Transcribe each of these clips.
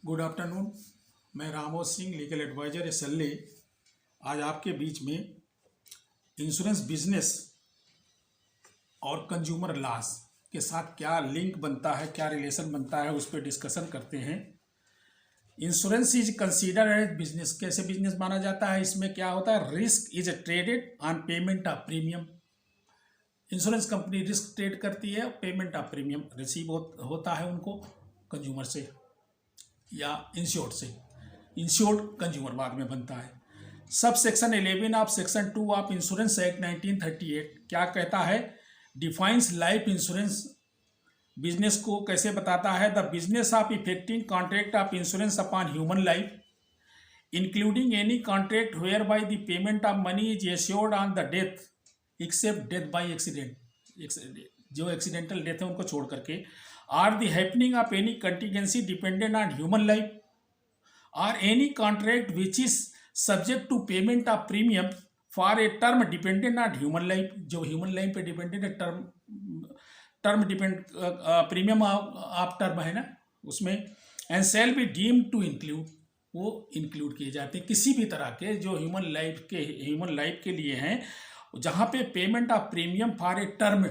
Good afternoon. मैं रामोद Singh, legal adviser SLA, आज आपके बीच में इंश्योरेंस बिजनेस और कंज्यूमर लॉस के साथ क्या लिंक बनता है, क्या रिलेशन बनता है, उस पर डिस्कशन करते हैं। Insurance is consider as business. कैसे बिजनेस माना जाता है? इसमें क्या होता है? Risk is traded on payment of premium. Insurance company risk trade करती है, पेमेंट ऑफ प्रीमियम रिसीव होता है उनको कंज्यूमर से या इंश्योर्ड से। इंश्योर्ड कंज्यूमर बाद में बनता है। Sub section 11 of section 2 of insurance act 1938 क्या कहता है? डिफाइंस लाइफ इंश्योरेंस बिजनेस को कैसे बताता है? The business of effecting contract of insurance upon human life including any contract whereby the payment of money is assured on the death except death by accident. जो accidental death है उनको छोड़ करके, or the happening of any contingency dependent on human life और any contract which is subject to payment of premium for a term dependent on human life. जो human life पे dependent है, term depend premium of term है ना उसमें, and shall be deemed to include, वो include किए जाते हैं किसी भी तरह के जो ह्यूमन लाइफ के लिए हैं, जहाँ पे payment of premium for a term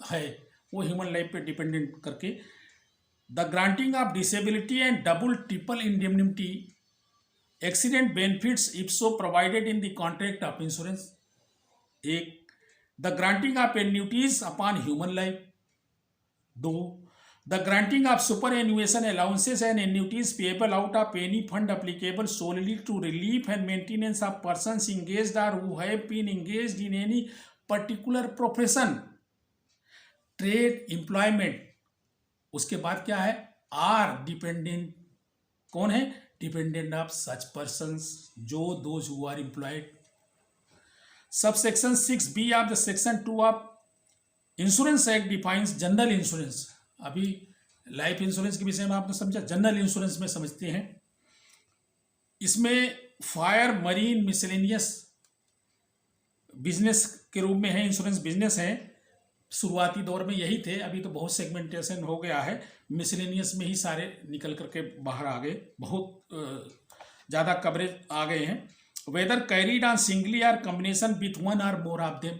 है वो ह्यूमन लाइफ पे डिपेंडेंट करके। The granting of disability and double triple indemnity accident benefits if so provided in the contract of insurance. एक, the granting of annuities upon human life. दो, the granting of superannuation allowances and annuities payable out of any fund applicable solely to relief and maintenance of persons engaged और who have been engaged in any particular profession, trade, employment. उसके बाद क्या है? Are dependent. कौन है? Dependent of such persons, जो those who are employed. Sub section 6B of the section 2 of insurance act defines general insurance. अभी life insurance के विषय में आपने समझा, जनरल इंश्योरेंस में समझते हैं। इसमें फायर, मरीन, मिसलेनियस बिजनेस के रूप में है, इंश्योरेंस बिजनेस है। शुरुआती दौर में यही थे, अभी तो बहुत सेगमेंटेशन हो गया है, मिसलेनियस में ही सारे निकल करके बाहर आ गए, बहुत ज़्यादा कवरेज आ गए हैं। Whether carried on singly or combination with one or more of them,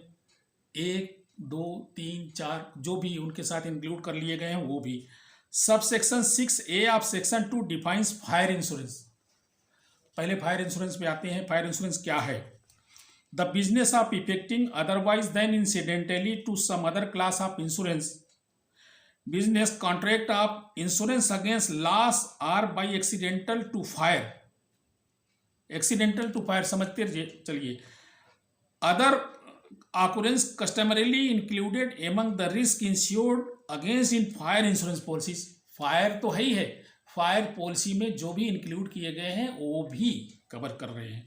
1, 2, 3, 4 जो भी उनके साथ इंक्लूड कर लिए गए हैं वो भी। Sub section 6A of section 2 defines fire insurance. पहले फायर इंश्योरेंस पे आते हैं। फायर इंश्योरेंस क्या है? The business of effecting otherwise than incidentally to some other class of insurance business contract of insurance against loss or by accidental to fire। accidental to fire समझते चलिए। other occurrence customarily included among the risk insured against in fire insurance policies। Fire तो है ही है, fire policy में जो भी include किए गए हैं वो भी कवर कर रहे हैं।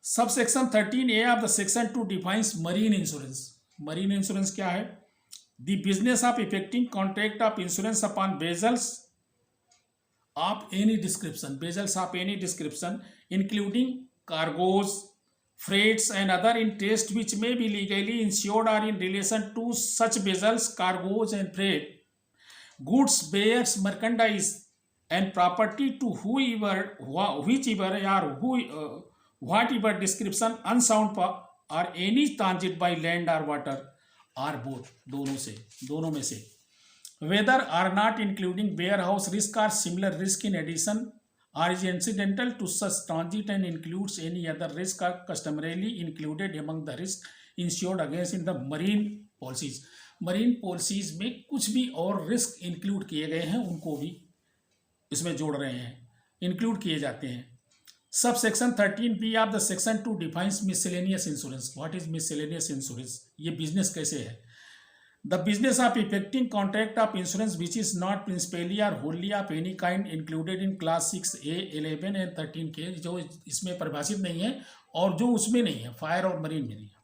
Sub section 13A of the section 2 defines marine insurance. Marine insurance क्या है? The business of effecting contract of insurance upon vessels of any description, vessels of any description including cargoes, freights and other interest which may be legally insured or in relation to such vessels, cargoes and freight, goods, wares, merchandise and property to whichever or whatever description unsound or any transit by land or water or both, दोनों में से, whether or not including warehouse risk or similar risk in addition or is incidental to such transit and includes any other risk or customarily included among the risk insured against in the marine policies। Marine policies में कुछ भी और risk include किए गए हैं उनको भी इसमें जोड़ रहे हैं, इंक्लूड किए जाते हैं। Sub section 13B of the section 2 defines miscellaneous insurance. What is miscellaneous insurance? ये बिजनेस कैसे है? The business of effecting contract of insurance which is not principally और wholly of any kind included in class 6A, 11 and 13K, जो इसमें परिभाषित नहीं है और जो उसमें नहीं है, फायर और मरीन में नहीं है।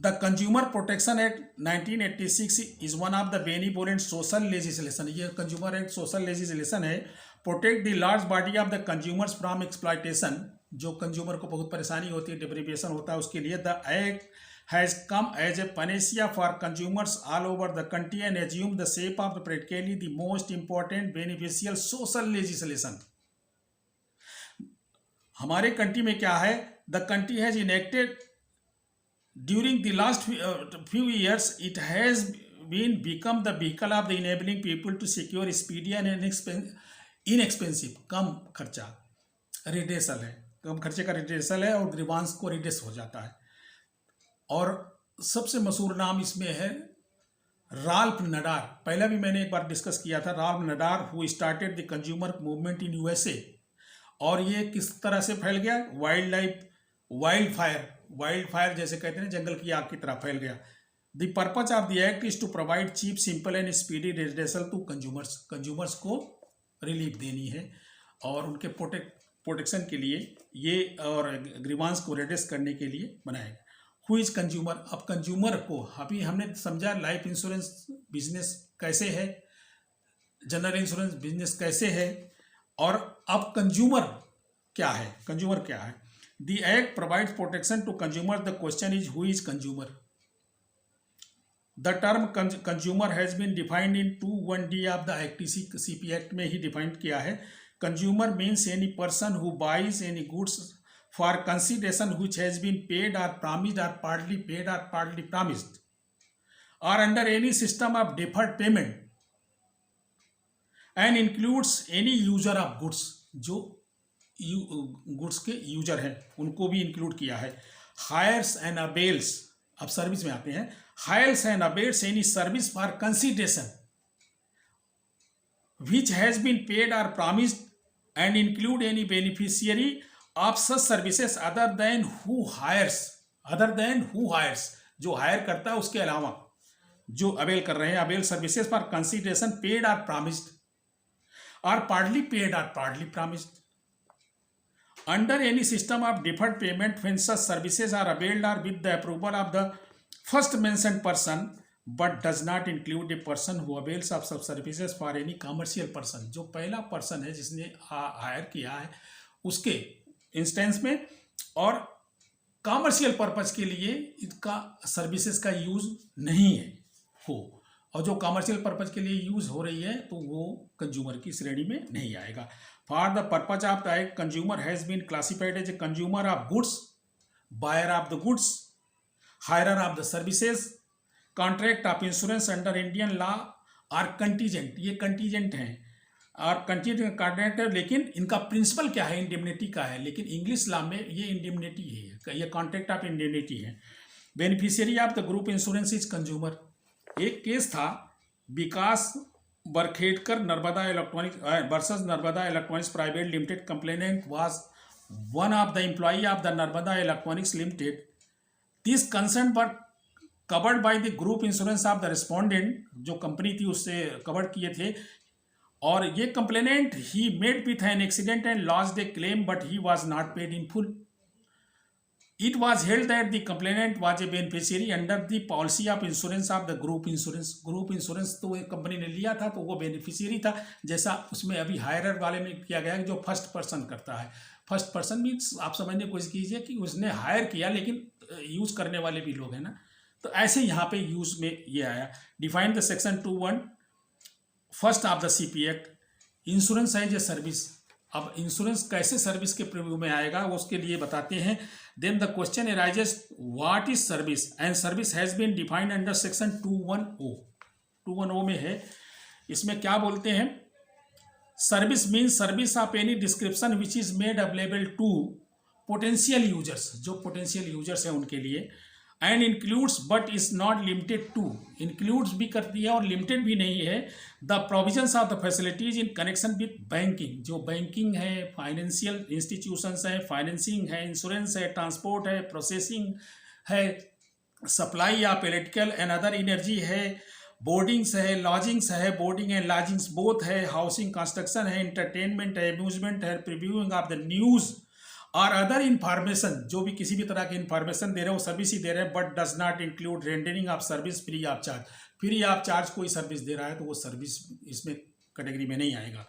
The consumer protection act 1986 is one of the benevolent social legislation. ये कंज्यूमर एक्ट सोशल लेजिस्लेशन है। Protect the large body of the consumers from exploitation, जो कंज्यूमर को बहुत परेशानी होती है, डिप्रिवेशन होता है, उसके लिए the act has come as a panacea for consumers all over the country and assumed the shape of practically the most important beneficial social legislation. हमारे कंट्री में क्या है, the country has enacted during the last few years it has been become the vehicle of the enabling people to secure speedy and inexpensive कम खर्चा redressal है, कम खर्चे का redressal है और ग्रीवांस को रिड्रेस हो जाता है। और सबसे मशहूर नाम इसमें है राल्फ नडार। पहले भी मैंने एक बार डिस्कस किया था, Ralph Nadar who started the consumer movement in USA. और ये किस तरह से फैल गया, वाइल्ड फायर जैसे कहते हैं जंगल की आग की तरह फैल गया। The purpose of the act is to provide cheap simple and speedy redressal to consumers को रिलीफ देनी है और उनके प्रोटेक्शन के लिए ये और ग्रीवांस को रिड्रेस करने के लिए बनाया गया। हु इज कंज्यूमर, अब कंज्यूमर को अभी हमने समझा लाइफ इंश्योरेंस बिजनेस कैसे है, जनरल इंश्योरेंस बिजनेस कैसे है, और अब कंज्यूमर क्या है। The act provides protection to consumer, the question is who is consumer. The term consumer has been defined in 21D of the act, CP act में ही डिफाइंड किया है। Consumer means any person who buys any goods for consideration which has been paid or promised or partly paid or partly promised or under any system of deferred payment and includes any user of goods, जो goods के user हैं उनको भी include किया है। Hires and avails, अब service में आते हैं, hires and avails any service for consideration which has been paid or promised and include any beneficiary of such services other than who hires, जो हायर करता है उसके अलावा जो अवेल कर रहे हैं, avail services for consideration paid और प्रॉमिस्ड और पार्टली पेड और partly promised under any system of deferred payment when such services are availed और with the approval of the first mentioned person but does not include a person who avails of such services for any commercial person. जो पहला person है जिसने higher किया है उसके instance में और कॉमर्शियल पर्पज के लिए इसका सर्विसेज का यूज नहीं है हो, और जो कॉमर्शियल पर्पज के लिए यूज हो रही है तो वो कंज्यूमर की श्रेणी में नहीं आएगा। For the purpose of the act consumer has been classified as a consumer of goods, buyer of the goods, hirer of the services, contract of insurance under Indian law और कंटीजेंट, ये contingent हैं और contingent contract है, लेकिन इनका principal क्या है, indemnity का है, लेकिन इंग्लिश लॉ में ये इंडेमनिटी है, ये कॉन्ट्रैक्ट ऑफ इंडेमनिटी है। Beneficiary of the group insurance is consumer. एक केस था Vikas Barkhedkar Narmada electronics versus Narmada electronics private limited. Complainant was one of the employee of the Narmada electronics limited. This concern were covered by the group insurance of the respondent, जो company थी उससे cover किए थे, और ये complainant he met with an accident and lost a claim but he was not paid in full. It was held that the complainant was a beneficiary under the policy of insurance of the group insurance. Group insurance तो एक company ने लिया था तो वो beneficiary था, जैसा उसमें अभी हायरर वाले में किया गया जो फर्स्ट पर्सन करता है। फर्स्ट पर्सन मीन्स आप समझने की कोशिश कीजिए कि उसने हायर किया लेकिन यूज करने वाले भी लोग हैं ना, तो ऐसे यहाँ पे यूज में ये आया। Define the section 21 first of the CP act, insurance है जो सर्विस। अब इंश्योरेंस कैसे सर्विस के प्रीव्यू में आएगा वो उसके लिए बताते हैं। Then the question arises what is service and service has been defined under section 210 में है। इसमें क्या बोलते हैं, service means service of any description which is made available to potential users, जो पोटेंशियल यूजर्स हैं उनके लिए, and includes but is not limited to, includes भी करती है और लिमिटेड भी नहीं है, the provisions of the facilities in connection with banking, जो बैंकिंग है, फाइनेंशियल इंस्टीट्यूशंस है, फाइनेंसिंग है, इंश्योरेंस है, ट्रांसपोर्ट है, प्रोसेसिंग है, supply of electrical and other energy है, बोर्डिंग्स है, लॉजिंग्स है, बोर्डिंग एंड लॉजिंग्स बोथ है, हाउसिंग कंस्ट्रक्शन है, इंटरटेनमेंट है, अम्यूजमेंट है, प्रीव्यूइंग ऑफ द न्यूज़ और अदर इंफॉर्मेशन, जो भी किसी भी तरह की इंफॉर्मेशन दे रहे हो, सर्विस ही दे रहे हैं, but does not include rendering of service free of charge. Free of charge कोई सर्विस दे रहा है तो वो सर्विस इसमें कैटेगरी में नहीं आएगा।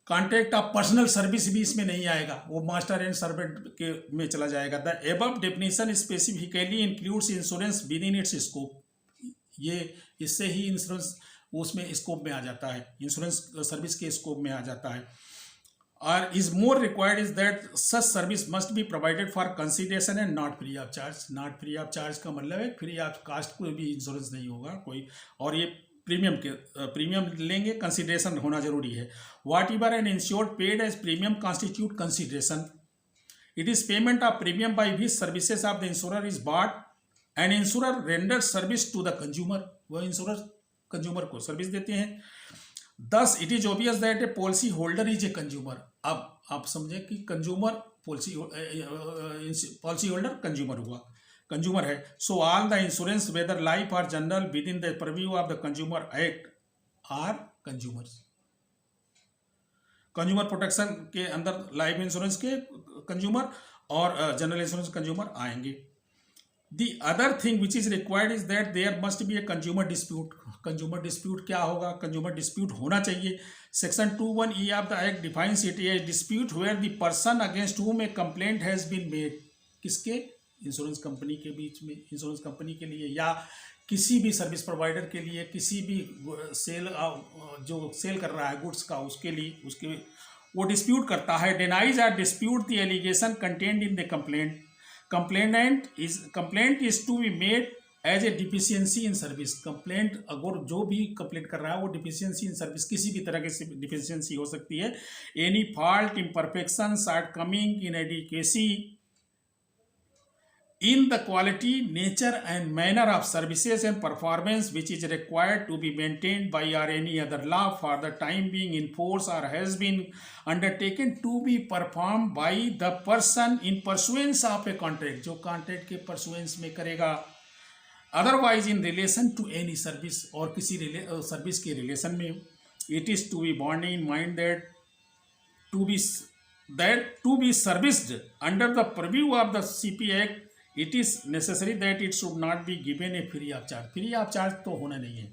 कॉन्ट्रैक्ट ऑफ पर्सनल सर्विस भी इसमें नहीं आएगा, वो मास्टर एंड सर्वेंट के में चला जाएगा। The above definition specifically includes insurance with in its scope, ये इससे ही इंश्योरेंस उसमें स्कोप में आ जाता है, इंश्योरेंस सर्विस के स्कोप में आ जाता है। और is more required is that such service must be provided for consideration and not free of charge. Not free of charge का मतलब है फ्री ऑफ कास्ट कोई भी इंश्योरेंस नहीं होगा कोई, और ये प्रीमियम लेंगे, कंसिडरेशन होना जरूरी है। Whatever an insured paid as premium constitute consideration, it is payment of premium by which services of the insurer is bought and insurer render service to the consumer, वह insurer consumer को service देते हैं। Thus it is obvious that a policy holder is a consumer. अब आप समझे कि consumer policy holder consumer हुआ, consumer है। So all the insurance whether life और general with in the purview of the consumer act are consumers. Consumer protection के अंदर life insurance के कंज्यूमर और जनरल इंश्योरेंस कंज्यूमर आएंगे। The other thing which is required is that there must be a consumer dispute. Consumer dispute क्या होगा? Consumer dispute होना चाहिए। Section 21E of the Act defines it a dispute where the person against whom a complaint has been made, किसके? Insurance company के बीच में, insurance company के लिए या किसी भी सर्विस प्रोवाइडर के लिए, किसी भी सेल जो सेल कर रहा है गुड्स का, उसके लिए उसके वो डिस्प्यूट करता है। Denies or dispute the allegation contained in the complaint. Complaint is to be made as a deficiency in service. Complaint अगर जो भी कंप्लेंट कर रहा है वो डिफिशियंसी इन सर्विस, किसी भी तरह की डिफिशियंसी हो सकती है। Any fault, imperfection, short coming, inadequacy in the quality, nature and manner of services and performance which is required to be maintained by or any other law for the time being in force or has been undertaken to be performed by the person in pursuance of a contract, जो contract के pursuance में करेगा। otherwise in relation to any service, और किसी service के relation में। it is to be borne in mind that to be serviced under the purview of the CP Act, it is necessary that it should not be given A free of charge. Free of charge तो होना नहीं है,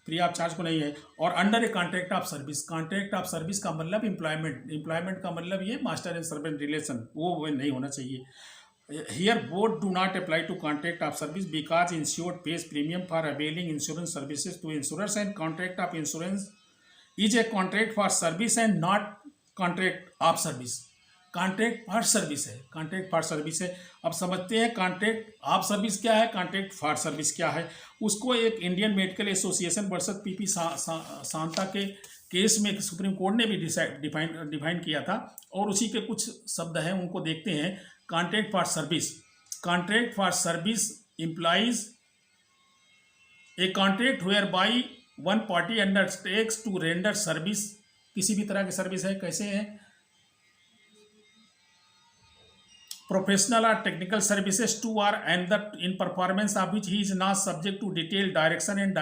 free of charge को नहीं है। और under a contract of service, contract of service का मतलब एम्प्लॉयमेंट का मतलब ये मास्टर एंड सर्वेंट रिलेशन, वो नहीं होना चाहिए। Here both do not apply to contract of service because insured pays premium for availing insurance services to insurers and contract of insurance is a contract for service and not contract of service. Contract for service है, contract for service है। अब समझते हैं contract of service क्या है, contract for service क्या है। उसको एक Indian medical association versus PP Santa के केस में सुप्रीम कोर्ट ने भी डिफाइन किया था, और उसी के कुछ शब्द हैं उनको देखते हैं। Contract for service, contract for service implies a contract whereby one party undertakes to render service, किसी भी तरह की सर्विस है, कैसे है, professional or technical services to or and that in performance of which he is not subject to detailed direction and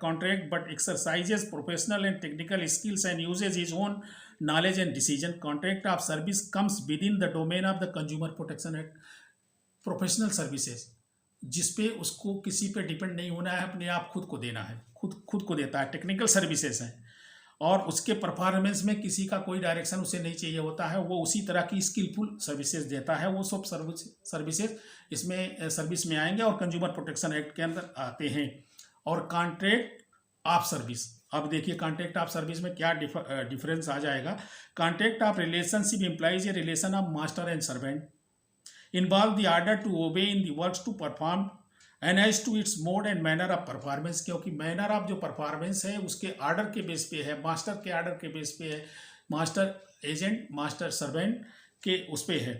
contract but exercises professional and technical skills and uses his own knowledge and decision. Contract of service comes within the domain of the Consumer Protection Act. Professional services जिसपे उसको किसी पे depend नहीं होना है, अपने आप खुद को देना है, खुद को देता है। टेक्निकल सर्विसेज हैं और उसके परफॉर्मेंस में किसी का कोई डायरेक्शन उसे नहीं चाहिए होता है, वो उसी तरह की स्किलफुल सर्विसेज देता है। वो सब सर्विसेज इसमें सर्विस में आएंगे और कंज्यूमर प्रोटेक्शन एक्ट के अंदर आते हैं। और कॉन्ट्रैक्ट ऑफ सर्विस, अब देखिए कॉन्ट्रैक्ट ऑफ सर्विस में क्या डिफरेंस आ जाएगा। Contract of relationship implies a relation of master and servant involve the order to obey in the works to perform and as to its mode and manner of performance, क्योंकि manner of जो performance है उसके order के base पे है, master के order के base पे है, मास्टर एजेंट मास्टर सर्वेंट के उस पे है।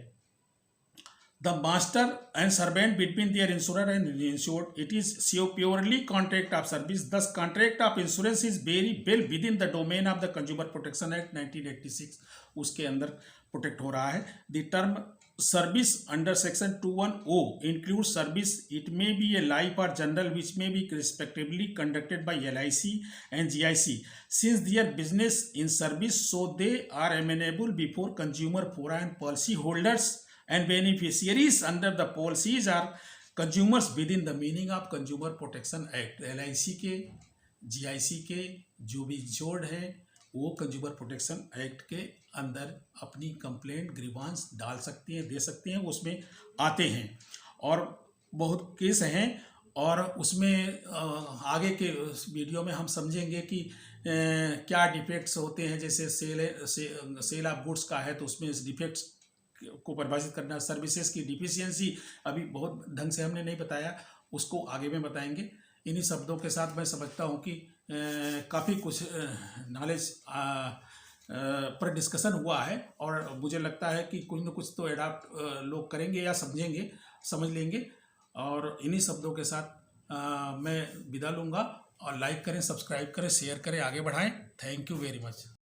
The master and servant between there insurer and insured, it is so purely contract of service. Thus contract of insurance is very well within the domain of the consumer protection act 1986, उसके अंदर protect हो रहा है। The term service under section 21O includes service, it may be a life or general which may be respectively conducted by LIC and GIC since their business in service, so they are amenable before consumer forum policy holders and beneficiaries under the policies are consumers within the meaning of Consumer Protection Act। LIC के GIC के जो भी insured है वो consumer protection act के अंदर अपनी complaint grievance डाल सकती हैं, दे सकती हैं, उसमें आते हैं और बहुत केस हैं। और उसमें आगे के वीडियो में हम समझेंगे कि क्या डिफेक्ट्स होते हैं। जैसे सेल ऑफ गुड्स का है तो उसमें इस डिफेक्ट्स को परिभाषित करना, सर्विसेज की डिफिशियंसी अभी बहुत ढंग से हमने नहीं बताया, उसको आगे में बताएंगे। इन्हीं शब्दों के साथ मैं समझता हूँ कि काफ़ी कुछ नॉलेज पर डिस्कशन हुआ है और मुझे लगता है कि कुछ न कुछ तो एडाप्ट लोग करेंगे या समझेंगे, समझ लेंगे। और इन्हीं शब्दों के साथ मैं विदा लूँगा। और लाइक करें, सब्सक्राइब करें, शेयर करें, आगे बढ़ाएं। Thank you very much.